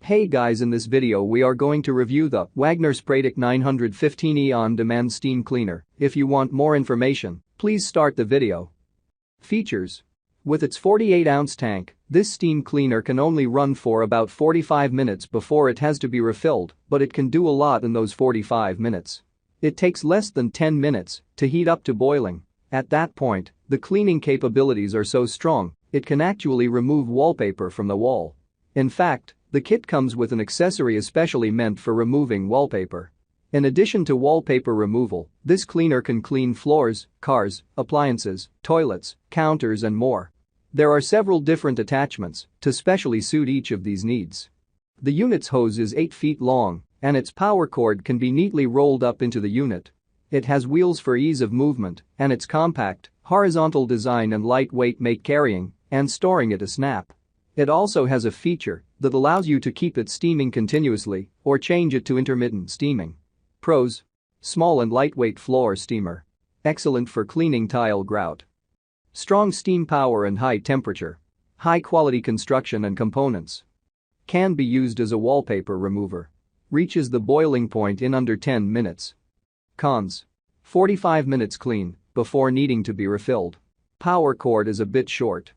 Hey guys, in this video we are going to review the Wagner Spraytech 915E on-demand steam cleaner. If you want more information, please start the video. Features. With its 48-ounce tank, this steam cleaner can only run for about 45 minutes before it has to be refilled, but it can do a lot in those 45 minutes. It takes less than 10 minutes to heat up to boiling. At that point, the cleaning capabilities are so strong, it can actually remove wallpaper from the wall. In fact, the kit comes with an accessory especially meant for removing wallpaper. In addition to wallpaper removal, this cleaner can clean floors, cars, appliances, toilets, counters and more. There are several different attachments to specially suit each of these needs. The unit's hose is 8 feet long, and its power cord can be neatly rolled up into the unit. It has wheels for ease of movement, and its compact, horizontal design and lightweight make carrying and storing it a snap. It also has a feature that allows you to keep it steaming continuously or change it to intermittent steaming. Pros: small and lightweight floor steamer. Excellent for cleaning tile grout. Strong steam power and high temperature. High quality construction and components. Can be used as a wallpaper remover. Reaches the boiling point in under 10 minutes. Cons: 45 minutes clean before needing to be refilled. Power cord is a bit short.